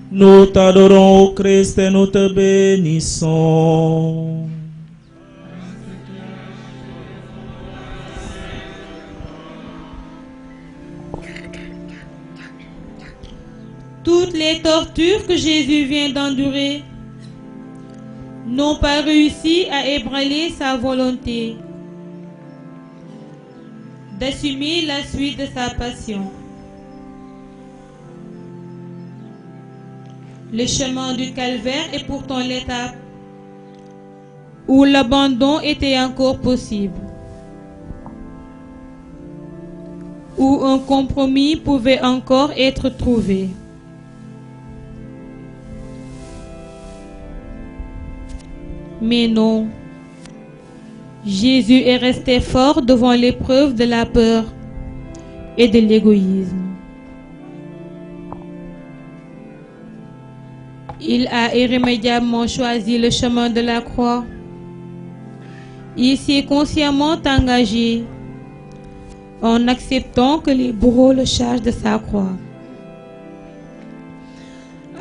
Nous t'adorons, ô Christ, et nous te bénissons. Toutes les tortures que Jésus vient d'endurer n'ont pas réussi à ébranler sa volonté. d'assumer la suite de sa passion. Le chemin du calvaire est pourtant l'étape où l'abandon était encore possible, où un compromis pouvait encore être trouvé. Mais non, Jésus est resté fort devant l'épreuve de la peur et de l'égoïsme. Il a irrémédiablement choisi le chemin de la croix. Il s'est consciemment engagé en acceptant que les bourreaux le chargent de sa croix,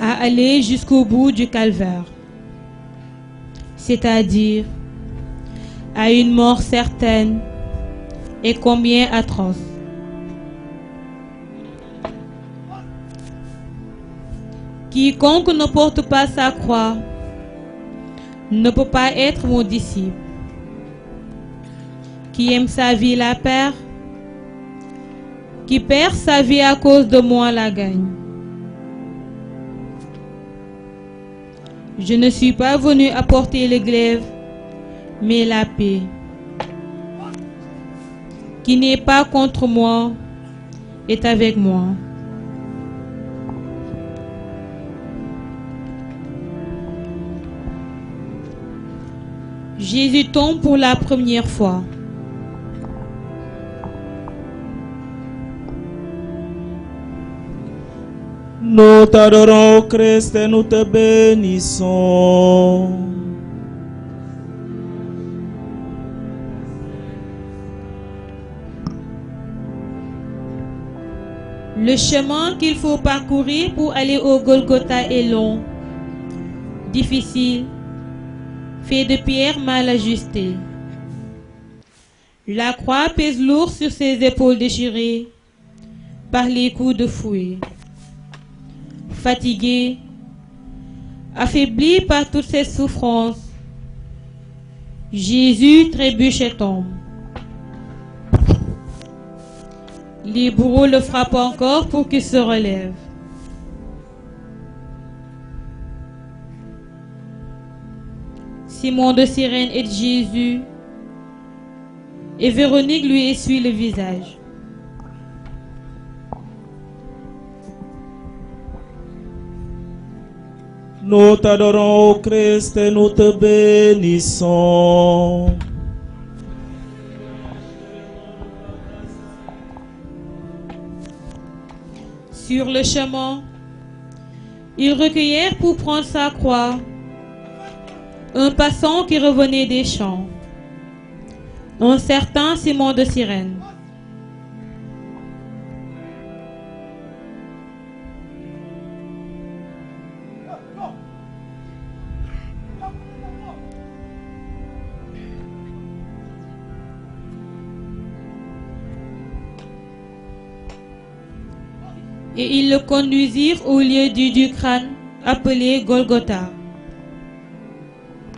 à aller jusqu'au bout du calvaire, c'est-à-dire à une mort certaine et combien atroce. Quiconque ne porte pas sa croix ne peut pas être mon disciple. Qui aime sa vie la perd, qui perd sa vie à cause de moi la gagne. Je ne suis pas venu apporter le glaive, mais la paix. Qui n'est pas contre moi est avec moi. Jésus tombe pour la première fois. Nous t'adorons, Christ, et nous te bénissons. Le chemin qu'il faut parcourir pour aller au Golgotha est long, difficile, fait de pierres mal ajustées. La croix pèse lourd sur ses épaules déchirées par les coups de fouet. Fatigué, affaibli par toutes ces souffrances, Jésus trébuche et tombe. Les bourreaux le frappent encore pour qu'il se relève. Simon de Cyrène aide Jésus et Véronique lui essuie le visage. Nous t'adorons, ô Christ, et nous te bénissons. Sur le chemin, ils recueillèrent pour prendre sa croix un passant qui revenait des champs, un certain Simon de Cyrène. Et ils le conduisirent au lieu du crâne appelé Golgotha.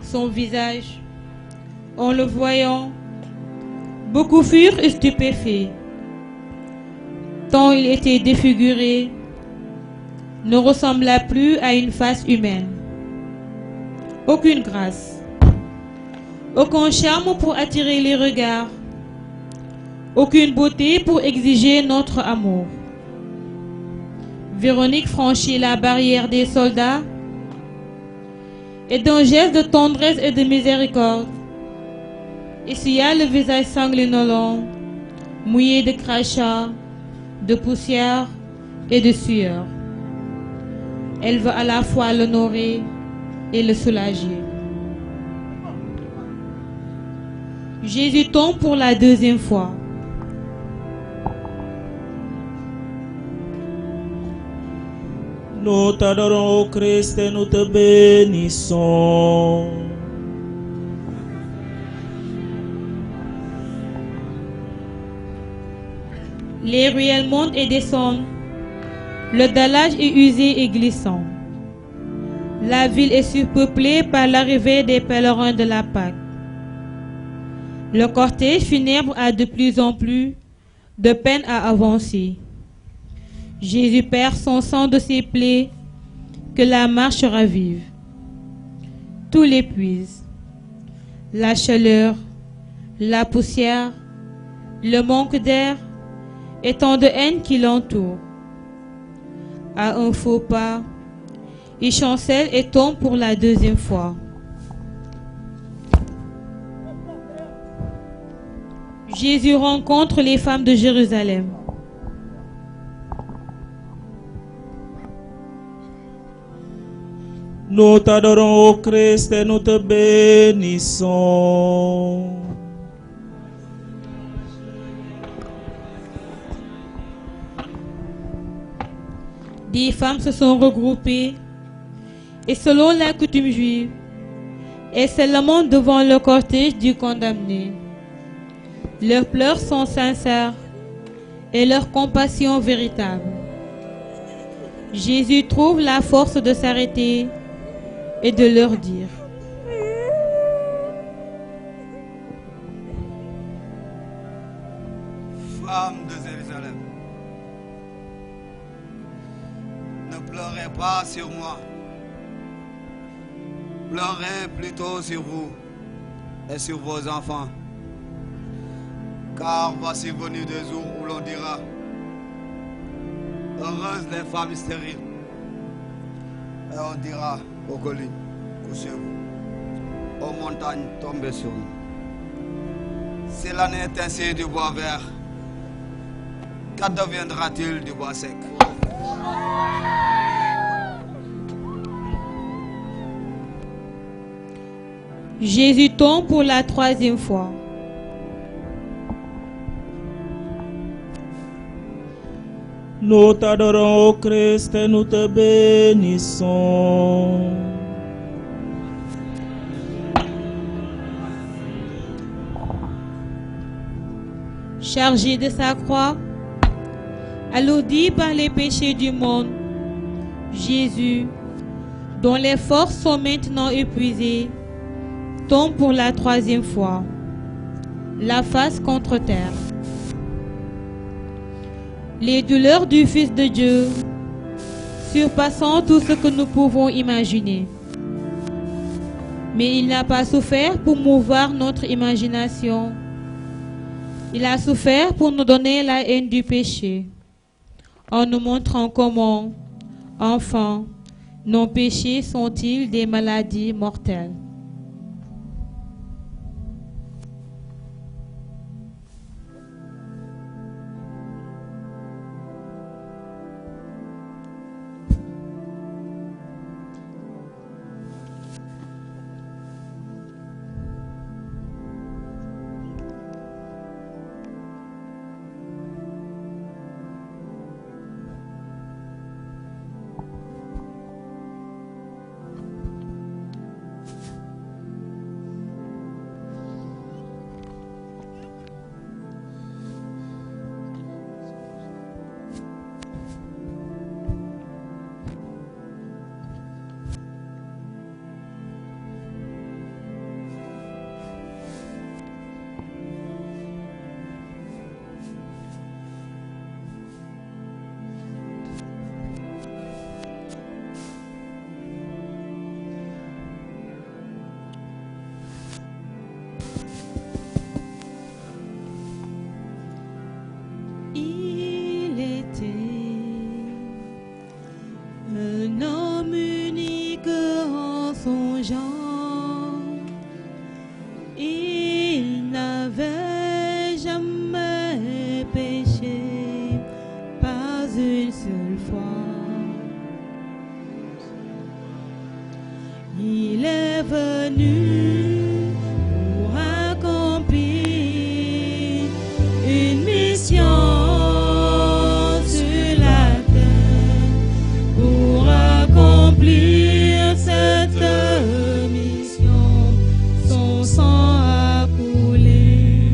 Son visage, en le voyant, beaucoup furent stupéfaits, tant il était défiguré, ne ressembla plus à une face humaine. Aucune grâce, aucun charme pour attirer les regards, aucune beauté pour exiger notre amour. Véronique franchit la barrière des soldats et d'un geste de tendresse et de miséricorde, essuya le visage sanguinolent, mouillé de crachats, de poussière et de sueur. Elle veut à la fois l'honorer et le soulager. Jésus tombe pour la deuxième fois. Nous t'adorons, ô Christ, et nous te bénissons. Les ruelles montent et descendent. Le dallage est usé et glissant. La ville est surpeuplée par l'arrivée des pèlerins de la Pâque. Le cortège funèbre a de plus en plus de peine à avancer. Jésus perd son sang de ses plaies, que la marche ravive. Tout l'épuise. La chaleur, la poussière, le manque d'air et tant de haine qui l'entoure. À un faux pas, il chancelle et tombe pour la deuxième fois. Jésus rencontre les femmes de Jérusalem. Nous t'adorons, ô Christ, et nous te bénissons. Des femmes se sont regroupées et selon la coutume juive, elles se lamentent devant le cortège du condamné. Leurs pleurs sont sincères et leur compassion véritable. Jésus trouve la force de s'arrêter et de leur dire: Femmes de Jérusalem, ne pleurez pas sur moi, pleurez plutôt sur vous et sur vos enfants. Car voici venu des jours où l'on dira: heureuses les femmes stériles. Et on dira aux collines: couchez-vous, aux montagnes, tombez sur nous. Si l'année est ainsi du bois vert, qu'addeviendra-t-il du bois sec? Jésus tombe pour la troisième fois. Nous t'adorons, ô Christ, et nous te bénissons. Chargé de sa croix, alourdi par les péchés du monde, Jésus, dont les forces sont maintenant épuisées, tombe pour la troisième fois, la face contre terre. Les douleurs du Fils de Dieu, surpassant tout ce que nous pouvons imaginer. Mais il n'a pas souffert pour mouvoir notre imagination. Il a souffert pour nous donner la haine du péché, en nous montrant comment, enfants, nos péchés sont-ils des maladies mortelles. Il n'avait jamais péché, pas une seule fois. Il est venu pour accomplir une mission sur la terre, pour accomplir cette mission, son sang a coulé.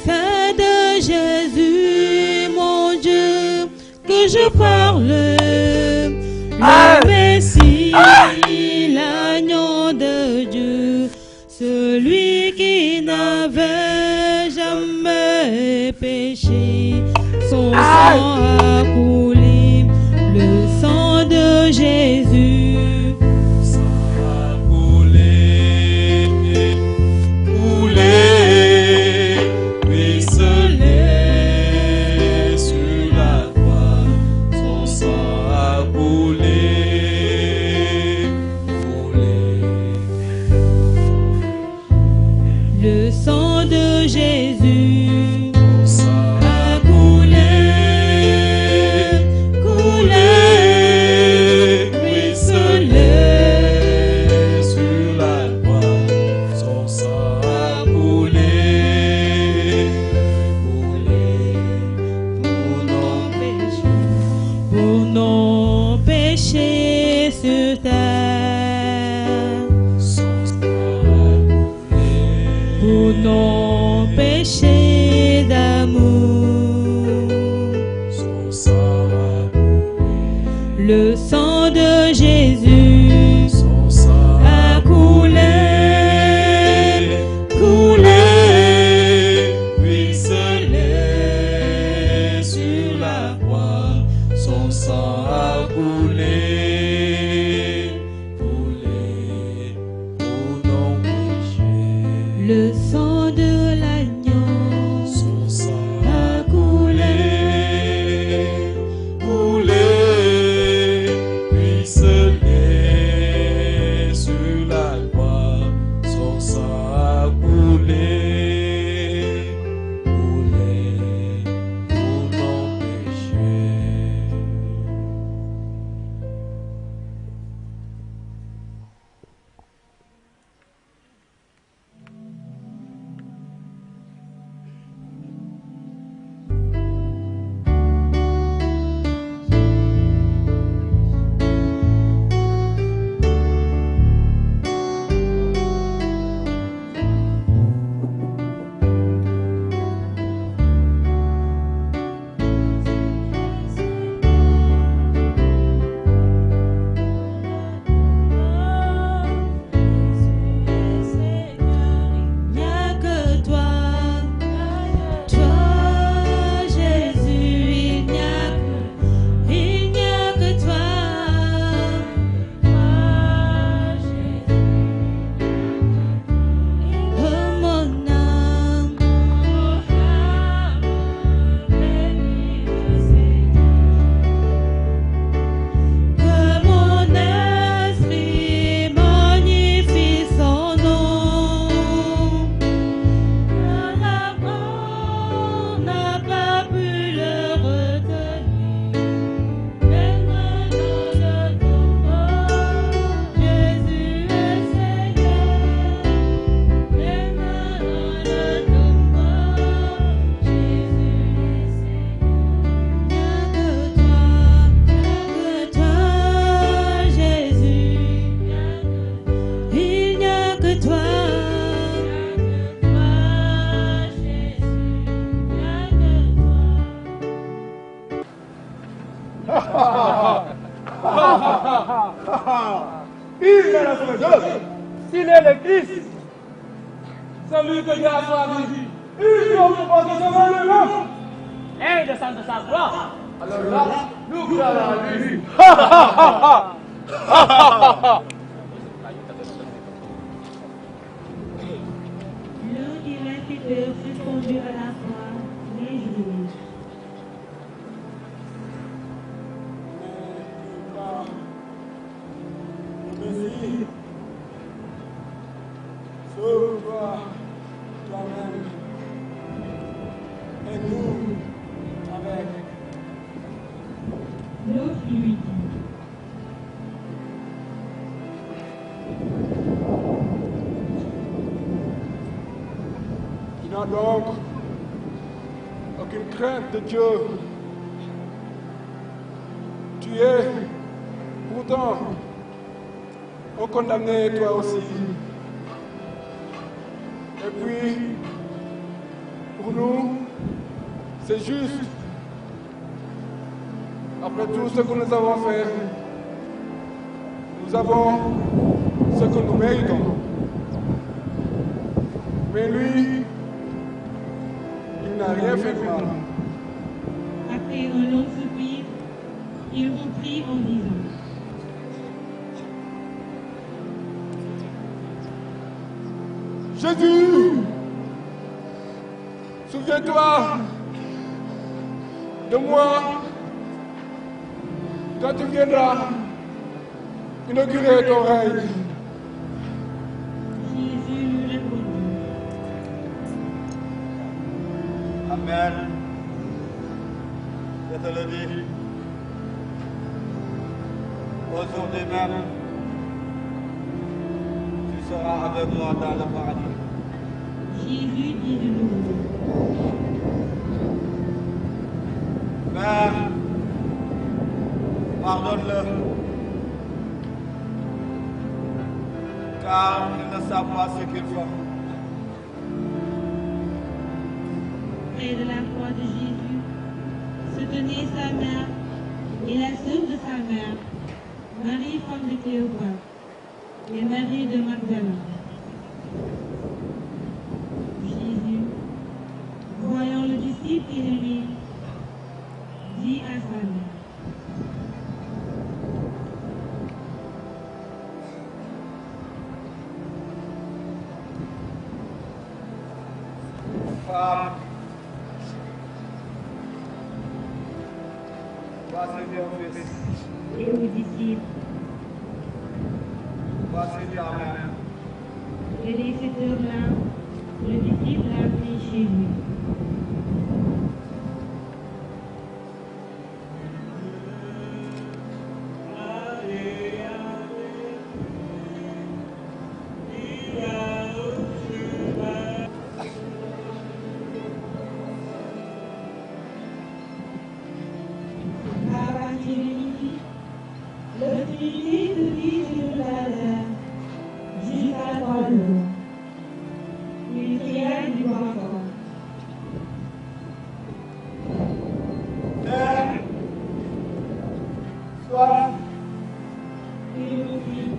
C'est de Jésus, mon Dieu, que je parle, le Messie, l'agneau de Dieu, celui qui n'avait jamais sang a coulé, le sang de Jésus. Le sang de Jésus a coulé, coulé, ruisselé sur la croix. Son sang a coulé, coulé pour nos péchés sur terre. Pour nos péchés d'amour, son sang a coulé. Le sang de Jésus, son sang a coulé, coulé, ruisselé sur la croix. Son sang a coulé, coulé pour nos péchés. Le sang de l'agneau, son sang a coulé, coulé, ruisselé sur la croix. Son sang a coulé, coulé pour nos péchés. Il n'y a que toi, Jésus, il n'y a que toi, oh mon âme, que mon esprit magnifie son nom. On n'a pas pu le retenir. Maintenant de ton corps, Jésus est Seigneur. Maintenant de ton corps, Jésus est Seigneur. Il n'y a que toi, Jésus. Il n'y a que Il est la Sauveur. S'il est le Christ, celui que Dieu a choisi, il doit vous porter devant le nom. Et descend de sa gloire. Alors là, nous croyons à lui. L'heure du l'infidèle fut conduit à la croix, les jours. Messie, sauve-toi toi-même et nous avec. L'autre lui dit, Tu n'as donc aucune crainte de Dieu. Tu es pourtant condamné toi aussi. Et puis, pour nous, c'est juste. Après tout ce que nous avons fait, nous avons ce que nous méritons. Mais lui, il n'a rien fait de mal. après Après un long soupir, il reprit en disant: Jésus, souviens-toi de moi quand tu viendras inaugurer ton règne. Jésus lui répondit: Amen. Je te le dis. Aujourd'hui même, tu seras avec moi dans le paradis. Jésus dit de nouveau: Père, pardonne-le, car ils ne savent pas ce qu'ils font. Près de la croix de Jésus se tenait sa mère et la sœur de sa mère, Marie, femme de Cléopas, et Marie de Magdala. Jésus, voyant le disciple ennemi, dit à sa mère: Femme, voici ton fils. Et aux disciples: Voici ta mère. et dès cette heure-là, le disciple l'a pris chez lui. À partir de midi, l'autorité de vie sur la terre jusqu'à 3 heures. Il cria du grand fort: Soif. Il reprit: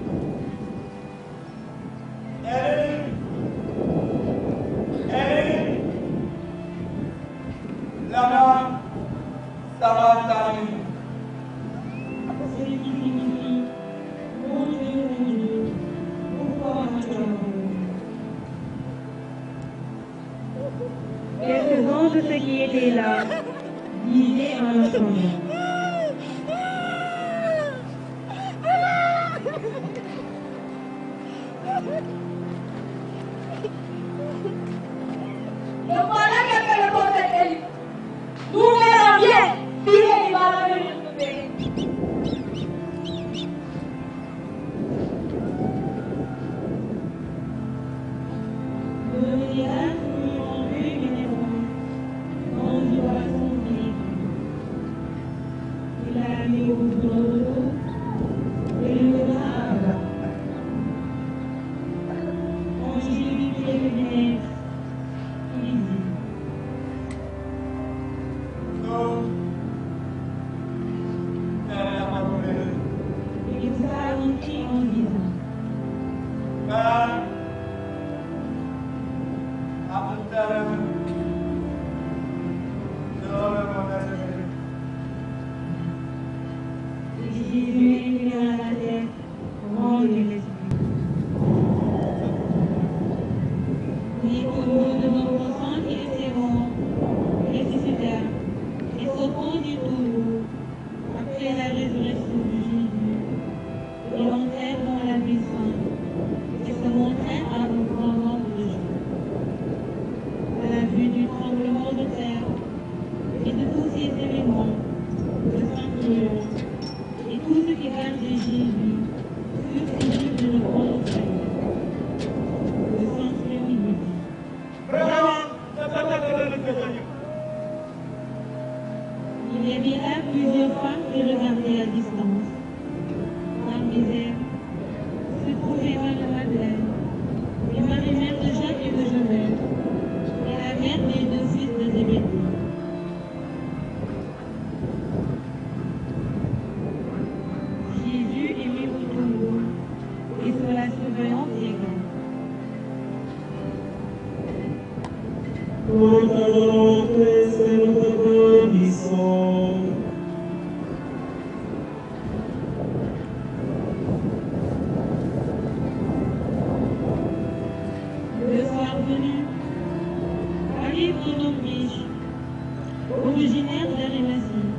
Lama sabachthani. Ce qui signifie: mon Dieu, pourquoi m'as-tu abandonné? Quelques-uns de ceux qui étaient là disaient en l'entendant: Le voilà qui a fait le prophète Élie. Nous verrons bien si il va revenir nous bénir. Le miracle lui rendit une réponse en disant son Philippe. Il a mis au bout de l'eau et le mena à bas. Quand Jésus vit le vinaigre, il dit: il s'alentit en disant: Jésus inclina la tête, rendit l'esprit. Les corbeaux de nos enfants qui étaient morts ressuscitèrent et sortant du tombeau, après la résurrection de Jésus, ils entrèrent dans la maison et se montrèrent à un grand nombre de gens. À la vue du tremblement de terre et de tous ces événements, le centurion et tous ceux qui gardaient Jésus furent saisis d'une grande frayeur. Le centurion lui dit: il y avait là plusieurs femmes qui regardaient à distance. Parmi elles se trouvait Marie-Madeleine, et Marie-Mère de Jacques et de Joseph, et la mère des 2 fils de Zébédée. Jésus est mis au tombeau et sous la surveillance des gardes. Nous t'adorons, Christ, et nous te bénissons. revenu, calife de Nombrige, originaire d'Arimathie.